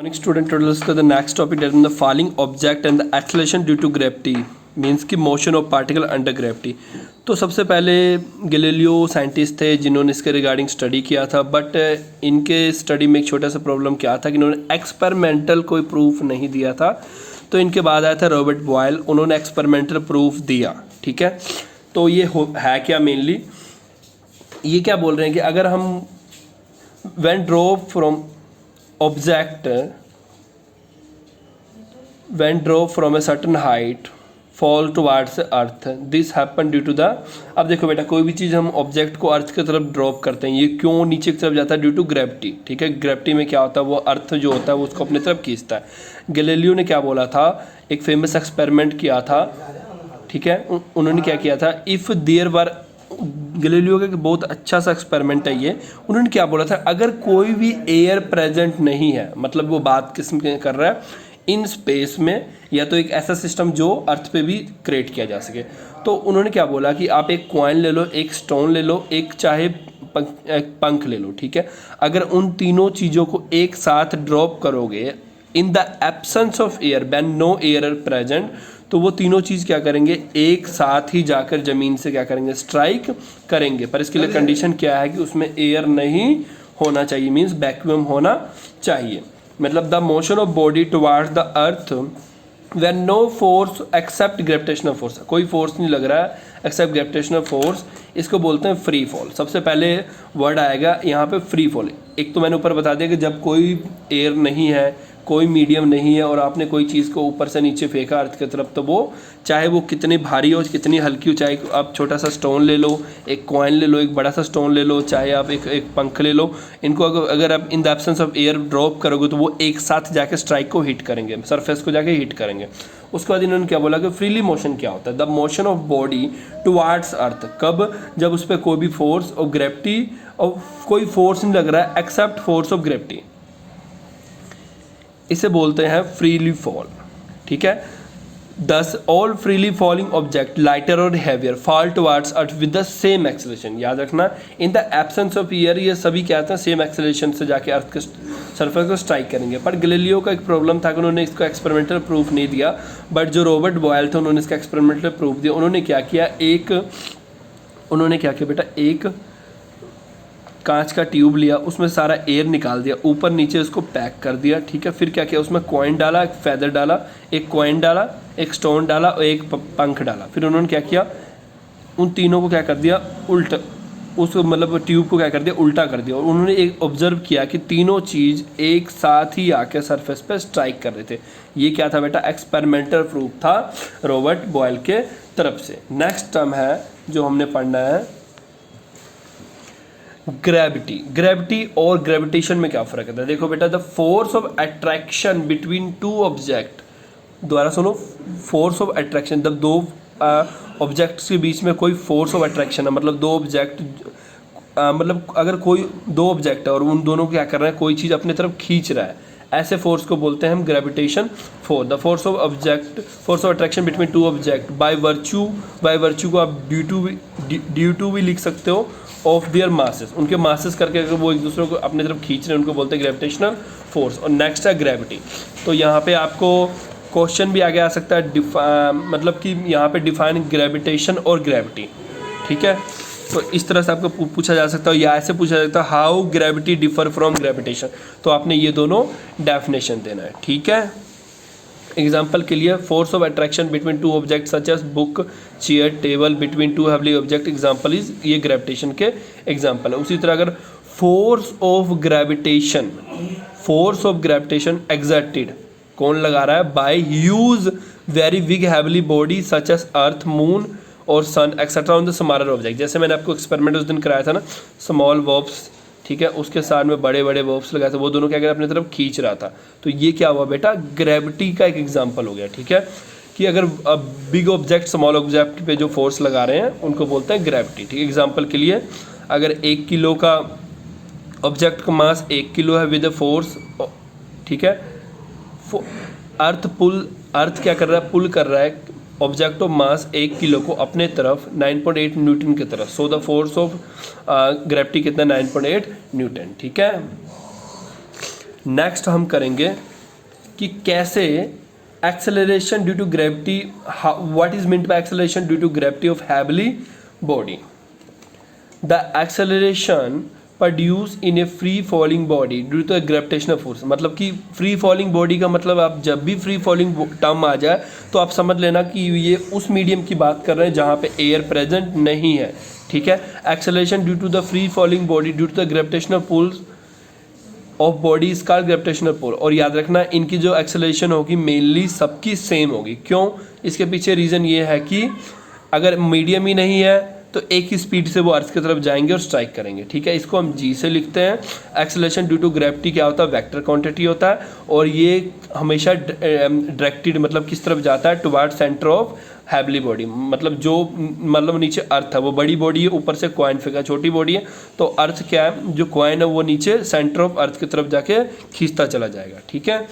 Morning student, today let's discuss the next topic that is the falling object and the acceleration due to gravity means कि motion of particle under gravity। तो सबसे पहले Galileo scientist थे जिन्होंने इसके regarding study किया था, but इनके स्टडी में एक छोटा सा प्रॉब्लम क्या था कि इन्होंने एक्सपेरिमेंटल कोई प्रूफ नहीं दिया था। तो इनके बाद आया था रॉबर्ट बॉयल, उन्होंने एक्सपेरिमेंटल प्रूफ दिया। ठीक है, तो ये है क्या मेनली, ये क्या बोल रहे हैं कि अगर हम when drop from a certain height fall towards earth, this happen due to the। अब देखो बेटा, कोई भी चीज़ हम ऑब्जेक्ट को अर्थ की तरफ ड्रॉप करते हैं, ये क्यों नीचे की तरफ जाता है? Due to gravity. ठीक है, ग्रेविटी में क्या होता है, वो अर्थ जो होता है वो उसको अपनी तरफ खींचता है। गैलीलियो ने क्या बोला था, एक फेमस एक्सपेरिमेंट किया था। ठीक है, उन्होंने क्या किया था, इफ़ देयर वर, गैलीलियो का बहुत अच्छा सा एक्सपेरिमेंट है ये। उन्होंने क्या बोला था, अगर कोई भी एयर प्रेजेंट नहीं है, मतलब वो बात किस्म के कर रहा है इन स्पेस में, या तो एक ऐसा सिस्टम जो अर्थ पे भी क्रिएट किया जा सके। तो उन्होंने क्या बोला कि आप एक कॉइन ले लो, एक स्टोन ले लो, एक चाहे पंख ले लो। ठीक है, अगर उन तीनों चीज़ों को एक साथ ड्रॉप करोगे in the absence of air, when no air are present, तो वो तीनों चीज़ क्या करेंगे, एक साथ ही जाकर ज़मीन से क्या करेंगे, स्ट्राइक करेंगे। पर इसके लिए कंडीशन क्या है कि उसमें एयर नहीं होना चाहिए, मीन्स वैक्यूम होना चाहिए। मतलब the motion of body towards the earth when no force except gravitational force, कोई फोर्स नहीं लग रहा है एक्सेप्ट ग्रेविटेशनल फोर्स, इसको बोलते हैं फ्री फॉल। सबसे पहले वर्ड आएगा यहाँ पे फ्री फॉल। एक तो मैंने ऊपर बता दिया कि जब कोई एयर नहीं है, कोई मीडियम नहीं है, और आपने कोई चीज़ को ऊपर से नीचे फेंका अर्थ की तरफ, तो वो चाहे वो कितनी भारी हो, कितनी हल्की हो, चाहे आप छोटा सा स्टोन ले लो, एक कॉइन ले लो, एक बड़ा सा स्टोन ले लो, चाहे आप एक पंख ले लो, इनको अगर आप इन the absence of air drop करोगे तो वो एक साथ जाके स्ट्राइक को हिट करेंगे, सरफेस को जाके हिट करेंगे। उसके बाद इन्होंने क्या बोला कि फ्रीली मोशन क्या होता है, the motion of body towards earth. कब? जब उस पर कोई भी फोर्स और ग्रेविटी, और कोई फोर्स नहीं लग रहा है एक्सेप्ट फोर्स ऑफ ग्रेविटी, इसे बोलते हैं फ्रीली फॉल। ठीक है, thus all freely falling object lighter और heavier fall towards earth with the same acceleration. याद रखना, in the absence of air ये सभी क्या होते हैं, सेम एक्सेलरेशन से जाके अर्थ के सरफेस को स्ट्राइक करेंगे। पर गैलीलियो का एक प्रॉब्लम था कि उन्होंने इसको एक्सपेरिमेंटल प्रूफ नहीं दिया, बट जो रॉबर्ट बॉयल थे उन्होंने इसका एक्सपेरिमेंटल प्रूफ दिया। उन्होंने क्या किया बेटा, एक कांच का ट्यूब लिया, उसमें सारा एयर निकाल दिया, ऊपर नीचे उसको पैक कर दिया। ठीक है, फिर क्या किया, उसमें कॉइन डाला, एक फेदर डाला, एक कॉइन डाला, एक स्टोन डाला और एक पंख डाला। फिर उन्होंने क्या किया, उन तीनों को क्या कर दिया, उल्टा, उस मतलब ट्यूब को क्या कर दिया, उल्टा कर दिया। और उन्होंने एक ऑब्जर्व किया कि तीनों चीज़ एक साथ ही आके सरफेस पे स्ट्राइक कर रहे थे। ये क्या था बेटा, एक्सपेरिमेंटल प्रूफ था रॉबर्ट बॉयल के तरफ से। नेक्स्ट टर्म है जो हमने पढ़ना है, ग्रेविटी। ग्रेविटी और ग्रेविटेशन में क्या फ़र्क है? देखो बेटा, the force of attraction between two object, दोबारा सुनो, फोर्स ऑफ अट्रैक्शन, जब दो ऑब्जेक्ट्स के बीच में कोई फोर्स ऑफ अट्रैक्शन है, मतलब दो ऑब्जेक्ट, मतलब अगर कोई दो ऑब्जेक्ट है और उन दोनों को क्या कर रहे हैं, कोई चीज़ अपनी तरफ खींच रहा है, ऐसे फोर्स को बोलते हैं हम gravitation force. The force of attraction between two object by virtue को आप ड्यू टू भी लिख सकते हो, ऑफ देयर मासेस, उनके मासेस करके अगर वो एक दूसरे को अपनी तरफ खींच रहे हैं उनको बोलते हैं ग्रेविटेशनल फोर्स। और नेक्स्ट है ग्रेविटी। तो यहाँ पे आपको क्वेश्चन भी आगे आ सकता है, मतलब कि यहाँ पे डिफाइन ग्रेविटेशन और ग्रेविटी। ठीक है, तो इस तरह से आपको पूछा जा सकता है, या ऐसे पूछा जा सकता है, how gravity differ from gravitation. तो आपने ये दोनों डेफिनेशन देना है। ठीक है, एग्जाम्पल के लिए, force of attraction between two object such as book, chair, table between two heavenly object, example is, ये ग्रेविटेशन के एग्जाम्पल है। उसी तरह अगर फोर्स ऑफ ग्रेविटेशन एक्सर्टेड, कौन लगा रहा है, by huge very big heavenly body such as earth, moon और sun etcetera on the smaller object. जैसे मैंने आपको एक्सपेरिमेंट उस दिन कराया था ना, स्मॉल वर्ब्स, ठीक है, उसके साथ में बड़े बड़े वर्ब्स लगाए थे, वो दोनों क्या कर अपनी तरफ खींच रहा था। तो ये क्या हुआ बेटा, ग्रेविटी का एक एग्जांपल हो गया। ठीक है, कि अगर बिग ऑब्जेक्ट स्मॉल ऑब्जेक्ट पे जो फोर्स लगा रहे हैं उनको बोलते हैं ग्रेविटी। ठीक है, एग्जांपल के लिए, अगर 1 किलो का ऑब्जेक्ट का मास 1 किलो है विद फोर्स, ठीक है, अर्थ क्या कर रहा है, पुल कर रहा है ऑब्जेक्ट ऑफ मास 1 किलो को अपने तरफ 9.8 न्यूटन की तरफ। So the force of gravity कितना, 9.8 न्यूटन। ठीक है, नेक्स्ट हम करेंगे कि कैसे acceleration due to gravity, what is meant by acceleration due to gravity of heavenly body. The acceleration produce in a free falling body due to gravitational force. मतलब कि free falling body का मतलब आप जब भी फ्री फॉलिंग टर्म आ जाए तो आप समझ लेना कि ये उस मीडियम की बात कर रहे हैं जहाँ पे एयर प्रेजेंट नहीं है, ठीक है। Acceleration due to the free falling body due to the gravitational pulls of body is called gravitational pull. और याद रखना इनकी जो एक्सेलरेशन होगी मेनली सबकी सेम होगी। क्यों? इसके पीछे रीज़न ये है कि अगर मीडियम ही नहीं है तो एक ही स्पीड से वो अर्थ की तरफ जाएंगे और स्ट्राइक करेंगे, ठीक है। इसको हम जी से लिखते हैं। एक्सेलरेशन ड्यू टू ग्रेविटी क्या होता है? वेक्टर क्वांटिटी होता है और ये हमेशा डायरेक्टेड मतलब किस तरफ जाता है? Toward centre of heavenly body. मतलब जो मतलब नीचे अर्थ है वो बड़ी बॉडी है, ऊपर से कॉइन फिगर छोटी बॉडी है, तो अर्थ क्या है? जो कॉइन है वो नीचे सेंटर ऑफ अर्थ की तरफ जाके खींचता चला जाएगा, ठीक है।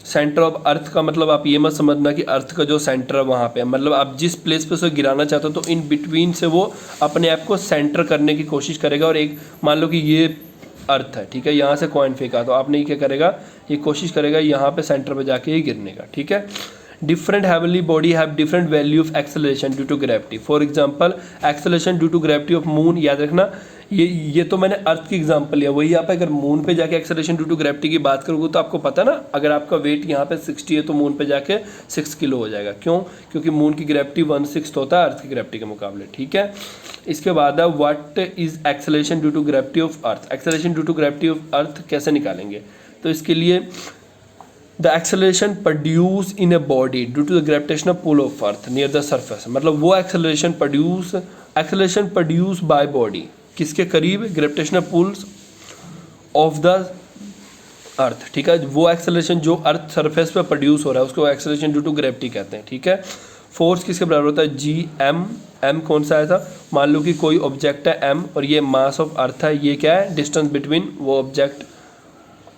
सेंटर ऑफ अर्थ का मतलब आप ये मत समझना कि अर्थ का जो सेंटर है वहाँ पे, मतलब आप जिस प्लेस पे उसे गिराना चाहते हो तो इन बिटवीन से वो अपने आप को सेंटर करने की कोशिश करेगा। और एक मान लो कि ये अर्थ है, ठीक है, यहाँ से कॉइन फेंका तो आपने ये क्या करेगा? ये कोशिश करेगा यहाँ पे सेंटर पे जाके ही गिरने का, ठीक है। Different heavenly body have different value of acceleration due to gravity. For example acceleration due to gravity of moon, याद रखना ये तो मैंने अर्थ की एग्जांपल लिया, वही आप अगर मून पे जाके एक्सेलरेशन ड्यू टू ग्रेविटी की बात करोगे तो आपको पता ना, अगर आपका वेट यहाँ पे 60 है तो मून पे जाके 6 किलो हो जाएगा। क्यों? क्योंकि मून की ग्रेविटी 1/6 होता है अर्थ की ग्रेविटी के मुकाबले, ठीक है। इसके बाद है what is acceleration due to gravity of earth. Acceleration due to gravity of earth कैसे निकालेंगे? तो इसके लिए the acceleration produce in a body due to the gravitational pull of earth near the surface. मतलब वो एक्सेलरेशन प्रोड्यूस बाय बॉडी किसके करीब? Gravitational pulls of the earth, ठीक है। वो एक्सेलरेशन जो अर्थ सरफेस पे प्रोड्यूस हो रहा है उसको एक्सेलरेशन ड्यू टू ग्रेविटी कहते हैं, ठीक है। फोर्स किसके बराबर होता है? जी एम। एम कौन सा आया था? मान लो कि कोई ऑब्जेक्ट है एम और ये मास ऑफ अर्थ है, ये क्या है? डिस्टेंस बिटवीन वो ऑब्जेक्ट,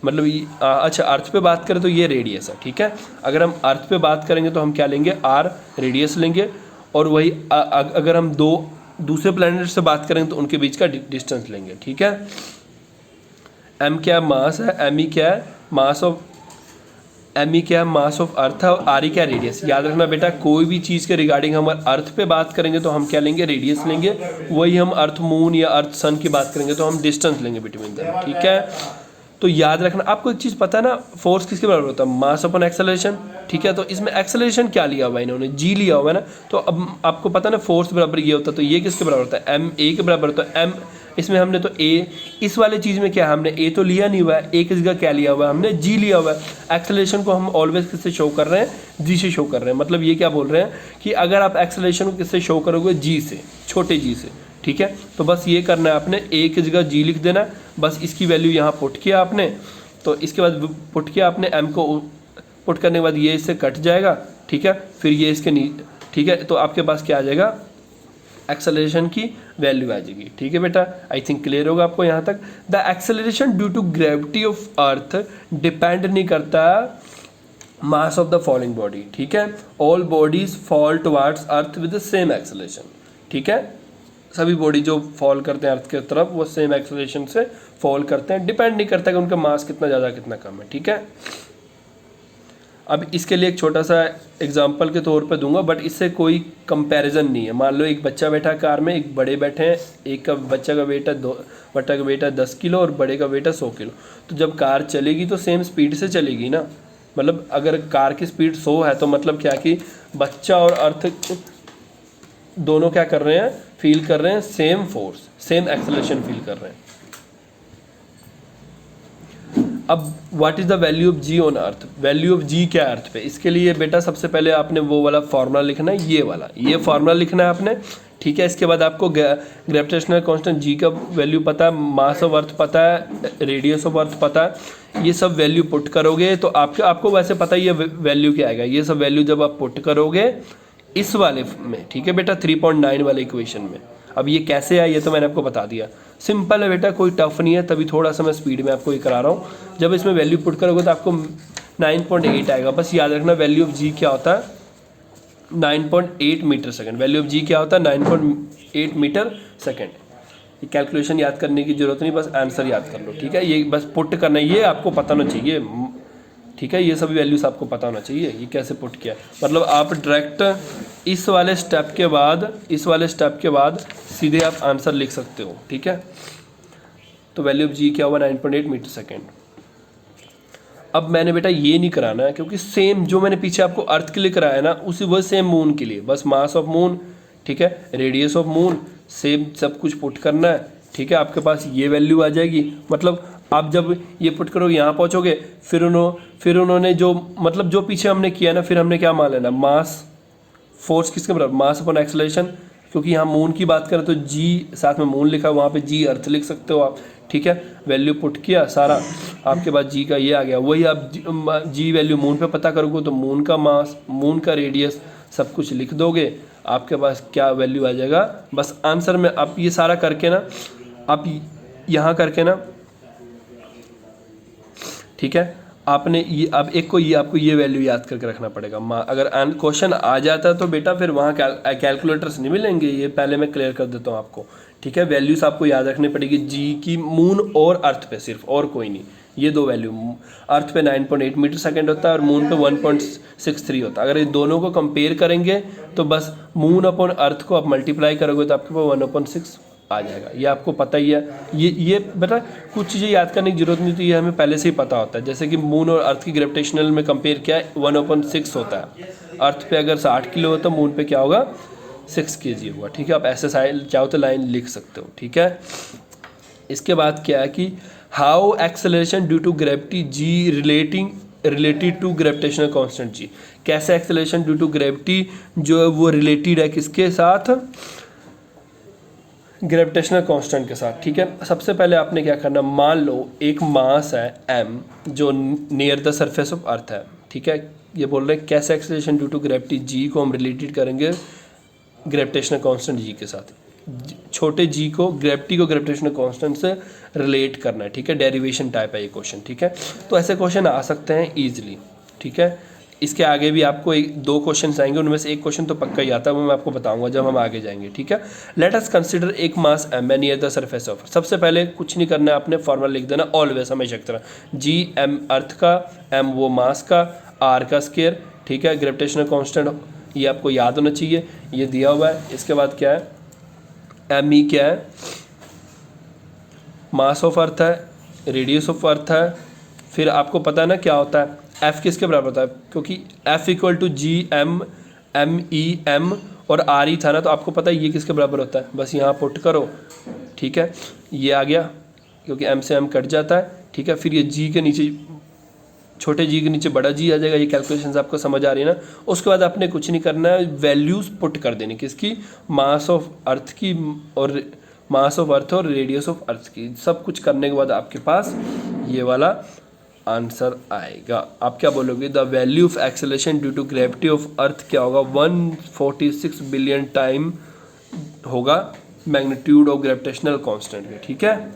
मतलब अच्छा अर्थ पे बात करें तो ये रेडियस है, ठीक है। अगर हम अर्थ पे बात करेंगे तो हम क्या लेंगे? आर रेडियस लेंगे। और वही अगर हम दूसरे प्लैनेट से बात करेंगे तो उनके बीच का डिस्टेंस लेंगे, ठीक है। एम क्या मास है? एम ई क्या है? मास ऑफ एम ई क्या है? मास ऑफ अर्थ है। और आर ई क्या? रेडियस। याद रखना बेटा कोई भी चीज़ के रिगार्डिंग हम अर्थ पे बात करेंगे तो हम क्या लेंगे? रेडियस लेंगे। वही हम अर्थ मून या अर्थ सन की बात करेंगे तो हम डिस्टेंस लेंगे बिटवीन देम, ठीक है। तो याद रखना आपको एक चीज़ पता है ना, फोर्स किसके बराबर होता है? मास अपन एक्सेलरेशन, ठीक है। तो इसमें एक्सेलरेशन क्या लिया हुआ है इन्होंने? जी लिया हुआ है ना। तो अब आपको पता है ना फोर्स बराबर ये होता है, तो ये किसके बराबर होता है? एम ए के बराबर होता है। एम इसमें हमने तो ए, इस वाले चीज़ में क्या हमने ए तो लिया नहीं हुआ है, ए किसका क्या लिया हुआ है? हमने जी लिया हुआ है। एक्सेलरेशन को हम ऑलवेज किससे शो कर रहे हैं? जी से शो कर रहे हैं। मतलब ये क्या बोल रहे हैं कि अगर आप एक्सेलरेशन को किससे शो करोगे? जी से, छोटे जी से, ठीक है। तो बस ये करना है आपने, ए की जगह जी लिख देना, बस इसकी वैल्यू यहाँ पुट किया आपने। तो इसके बाद पुट किया आपने एम को, पुट करने के बाद ये इससे कट जाएगा, ठीक है। फिर ये इसके नीचे, ठीक है। तो आपके पास क्या आ जाएगा? एक्सेलरेशन की वैल्यू आ जाएगी, ठीक है बेटा। आई थिंक क्लियर होगा आपको यहाँ तक। The acceleration due to gravity of earth depend नहीं करता mass of the falling body, ठीक है। All bodies fall towards earth with the same acceleration, ठीक है। सभी बॉडी जो फॉल करते हैं अर्थ की तरफ वो सेम एक्सेलरेशन से फॉल करते हैं, डिपेंड नहीं करता कि उनका मास कितना ज़्यादा कितना कम है, ठीक है। अब इसके लिए एक छोटा सा एग्जांपल के तौर पे दूंगा, बट इससे कोई कंपैरिजन नहीं है। मान लो एक बच्चा बैठा है कार में, एक बड़े बैठे हैं, एक का बच्चा का वेट है 10 किलो और बड़े का वेट है 100 किलो। तो जब कार चलेगी तो सेम स्पीड से चलेगी ना। मतलब अगर कार की स्पीड 100 है तो मतलब क्या कि बच्चा और अर्थ दोनों क्या कर रहे हैं? फील कर रहे हैं same force, same acceleration feel कर रहे हैं। अब what is the value of g on earth? Value of g क्या है अर्थ पे? इसके लिए बेटा सबसे पहले आपने वो वाला फार्मूला लिखना है, ये वाला, ये फार्मूला लिखना है आपने, ठीक है। इसके बाद आपको ग्रेविटेशनल कांस्टेंट जी का वैल्यू पता है, मास ऑफ अर्थ पता है, रेडियस ऑफ अर्थ पता है। ये सब वैल्यू पुट करोगे तो आपको वैसे पता है ये वैल्यू क्या आएगा। ये सब वैल्यू जब आप पुट करोगे इस वाले में, ठीक है बेटा, 3.9 वाले इक्वेशन में। अब ये कैसे है ये तो मैंने आपको बता दिया, सिंपल है बेटा, कोई टफ नहीं है, तभी थोड़ा सा मैं स्पीड में आपको ये करा रहा हूँ। जब इसमें वैल्यू पुट करोगे तो आपको 9.8 आएगा। बस याद रखना वैल्यू ऑफ जी क्या होता है? 9.8 metre second. Value of g क्या होता है? 9.8 मीटर सेकेंड, ये कैलकुलेशन याद करने की जरूरत नहीं, बस आंसर याद कर लो, ठीक है। ये बस पुट करना, ये आपको पता होना चाहिए, ठीक है। ये सभी वैल्यूज़ आपको पता होना चाहिए, ये कैसे पुट किया, मतलब आप डायरेक्ट इस वाले स्टेप के बाद सीधे आप आंसर लिख सकते हो, ठीक है। तो वैल्यू ऑफ जी क्या हुआ 9.8 मीटर सेकेंड। अब मैंने बेटा ये नहीं कराना है, क्योंकि सेम जो मैंने पीछे आपको अर्थ के लिए कराया ना, उसी वह सेम मून के लिए, बस मास ऑफ मून, ठीक है, रेडियस ऑफ मून, सेम सब कुछ पुट करना है, ठीक है। आपके पास ये वैल्यू आ जाएगी, मतलब आप जब ये पुट करोगे यहाँ पहुँचोगे, फिर उन्होंने जो मतलब जो पीछे हमने किया ना, फिर हमने क्या मान लेना, मास फोर्स किसके बराबर, मास अपॉन एक्सेलरेशन, क्योंकि यहाँ मून की बात करें तो जी साथ में मून लिखा है, वहाँ पे जी अर्थ लिख सकते हो आप, ठीक है। वैल्यू पुट किया सारा, आपके पास जी का ये आ गया, वही आप जी वैल्यू मून पे पता करोगे तो मून का मास, मून का रेडियस सब कुछ लिख दोगे, आपके पास क्या वैल्यू आ जाएगा। बस आंसर में आप ये सारा करके ना, आप यहाँ करके ना, ठीक है, आपने ये अब एक को ये आपको ये वैल्यू याद करके रखना पड़ेगा। अगर क्वेश्चन आ जाता है तो बेटा फिर वहाँ कैलकुलेटर्स नहीं मिलेंगे, ये पहले मैं क्लियर कर देता हूँ आपको, ठीक है। वैल्यूज आपको याद रखनी पड़ेगी जी की मून और अर्थ पे सिर्फ, और कोई नहीं। ये दो वैल्यू, अर्थ पे 9.8 मीटर सेकेंड होता है और मून पे 1.63 होता है। अगर ये दोनों को कंपेयर करेंगे तो बस मून अपॉन अर्थ को आप मल्टीप्लाई करोगे तो आपके पास 1/6 आ जाएगा। ये आपको पता ही है, ये बेटा कुछ चीज़ें याद करने की जरूरत नहीं थी, ये हमें पहले से ही पता होता है। जैसे कि मून और अर्थ की ग्रेविटेशनल में कंपेयर किया है 1/6 होता है, अर्थ पे अगर 60 किलो हो तो मून पे क्या होगा 6 kg होगा, ठीक है। आप ऐसे चाहो तो लाइन लिख सकते हो, ठीक है। इसके बाद क्या है कि how acceleration due to gravity g related to gravitational constant G, कैसे एक्सेलरेशन ड्यू टू ग्रेविटी जो है वो रिलेटेड है किसके साथ, ग्रेविटेशनल कांस्टेंट के साथ, ठीक है। सबसे पहले आपने क्या करना, मान लो एक मास है m जो near the surface of earth है, ठीक है। ये बोल रहे हैं कैसे acceleration due to gravity g को हम रिलेटेड करेंगे ग्रेविटेशनल कांस्टेंट g के साथ, छोटे g को ग्रेविटेशनल कांस्टेंट से रिलेट करना है, ठीक है। डेरिवेशन टाइप है ये क्वेश्चन, ठीक है। तो ऐसे क्वेश्चन आ सकते हैं ईजिली, ठीक है। इसके आगे भी आपको दो क्वेश्चन आएंगे, उनमें से एक क्वेश्चन तो पक्का ही आता है, वो मैं आपको बताऊंगा जब हम आगे जाएंगे, ठीक है। लेट अस कंसिडर एक मास m है नियर द सरफेस ऑफ, सबसे पहले कुछ नहीं करना है, आपने फॉर्मूला लिख देना ऑलवेज, हमेशा की तरह, जी m अर्थ का, m वो मास का, r का स्क्वायर, ठीक है। ग्रेविटेशनल कांस्टेंट ये आपको याद होना चाहिए, ये दिया हुआ है। इसके बाद क्या है, एम ई क्या है, मास ऑफ अर्थ है, रेडियस ऑफ अर्थ है, फिर आपको पता है ना क्या होता है, एफ किसके बराबर होता है, क्योंकि F equal to G M M E M और आर ई था ना, तो आपको पता है ये किसके बराबर होता है, बस यहाँ पुट करो, ठीक है। ये आ गया क्योंकि एम से एम कट जाता है, ठीक है। फिर ये जी के नीचे, छोटे जी के नीचे बड़ा जी आ जाएगा, ये कैलकुलेशंस आपको समझ आ रही है ना। उसके बाद आपने कुछ नहीं करना है, वैल्यूज़ पुट कर देनी किसकी, मास ऑफ अर्थ की और मास ऑफ अर्थ और रेडियस ऑफ अर्थ की, सब कुछ करने के बाद आपके पास ये वाला आंसर आएगा। आप क्या बोलोगे, the value of acceleration due to gravity of earth क्या होगा, 146 बिलियन टाइम होगा मैग्नीट्यूड ऑफ ग्रेविटेशनल कांस्टेंट में, ठीक है।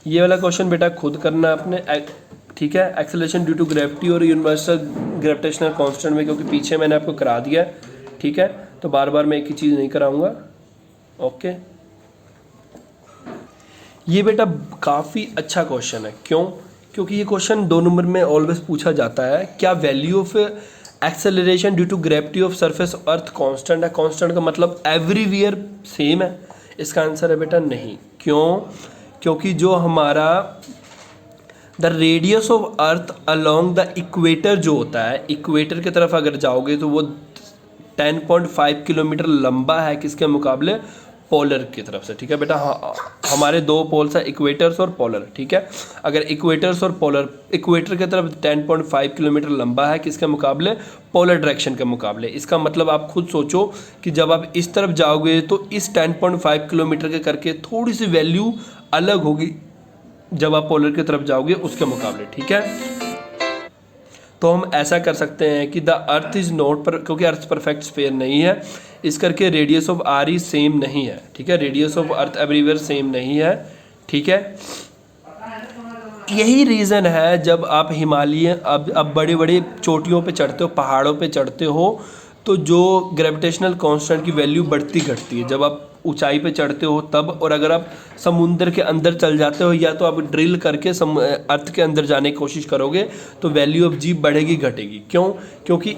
ये वाला क्वेश्चन बेटा खुद करना है आपने, ठीक है। एक्सेलरेशन ड्यू टू ग्रेविटी और यूनिवर्सल ग्रेविटेशनल कांस्टेंट में, क्योंकि पीछे मैंने आपको करा दिया है, ठीक है, तो बार बार मैं एक ही चीज़ नहीं कराऊंगा, ओके। ये बेटा काफ़ी अच्छा क्वेश्चन है, क्यों, क्योंकि ये क्वेश्चन 2 नंबर में ऑलवेज पूछा जाता है, क्या value of acceleration due to gravity of surface earth constant है। कांस्टेंट का मतलब एवरीवेयर सेम है, इसका आंसर है बेटा नहीं। क्यों, क्योंकि जो हमारा the radius of earth along the equator जो होता है, इक्वेटर की तरफ अगर जाओगे तो वो 10.5 किलोमीटर लंबा है किसके मुकाबले, पोलर की तरफ से, ठीक है बेटा। हमारे 2 पोल्स है, इक्वेटर्स और पोलर, ठीक है। अगर इक्वेटर्स और पोलर, इक्वेटर की तरफ 10.5 किलोमीटर लंबा है किसके मुकाबले, पोलर डायरेक्शन के मुकाबले। इसका मतलब आप खुद सोचो कि जब आप इस तरफ जाओगे तो इस 10.5 किलोमीटर के करके थोड़ी सी वैल्यू अलग होगी जब आप पोलर की तरफ जाओगे उसके मुकाबले, ठीक है। तो हम ऐसा कर सकते हैं कि द अर्थ इज नॉट पर, क्योंकि अर्थ परफेक्ट स्फीयर नहीं है, इस करके radius of R E same नहीं है, ठीक है। Radius of earth everywhere same नहीं है, ठीक है। यही रीज़न है जब आप हिमालय अब बड़े बड़े चोटियों पे चढ़ते हो, पहाड़ों पे चढ़ते हो, तो जो ग्रेविटेशनल कांस्टेंट की वैल्यू बढ़ती घटती है जब आप ऊंचाई पे चढ़ते हो तब, और अगर आप समुद्र के अंदर चल जाते हो या तो आप ड्रिल करके अर्थ के अंदर जाने की कोशिश करोगे तो वैल्यू ऑफ जी बढ़ेगी घटेगी। क्यों? क्योंकि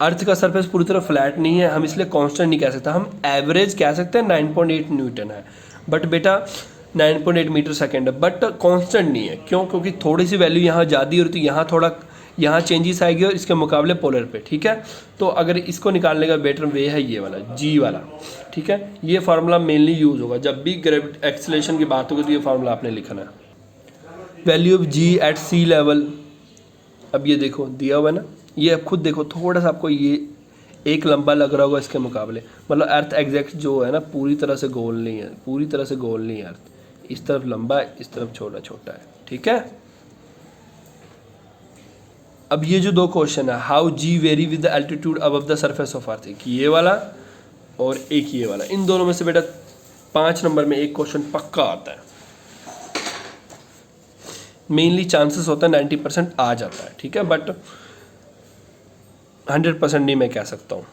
अर्थ का सरफेस पूरी तरह फ्लैट नहीं है, हम इसलिए कांस्टेंट नहीं कह सकते, हम एवरेज कह सकते हैं 9.8 न्यूटन है, बट बेटा 9.8 मीटर सेकेंड है, बट कांस्टेंट नहीं है। क्यों? क्योंकि थोड़ी सी वैल्यू यहाँ ज़्यादा और तो यहाँ थोड़ा यहाँ चेंजेस आएगी और इसके मुकाबले पोलर पे, ठीक है। तो अगर इसको निकालने का बेटर वे है ये वाला जी वाला, ठीक है। ये फार्मूला मेनली यूज़ होगा जब भी एक्सेलरेशन की बात होगी, तो ये फार्मूला आपने लिखना है। Value of g at sea level, अब ये देखो दिया हुआ है ना, ये अब खुद देखो थोड़ा सा आपको ये एक लंबा लग रहा होगा इसके मुकाबले, मतलब अर्थ एग्जैक्ट जो है ना पूरी तरह से गोल नहीं है, पूरी तरह से गोल नहीं है अर्थ, इस तरफ लंबा है इस तरफ छोटा छोटा है, ठीक है। अब ये जो दो क्वेश्चन है, how g vary with the altitude above the surface of earth, एक ये वाला और एक ये वाला, इन दोनों में से बेटा 5 नंबर में एक क्वेश्चन पक्का आता है, मेनली चांसेस होता है 90% आ जाता है, ठीक है, बट 100% नहीं मैं कह सकता हूँ।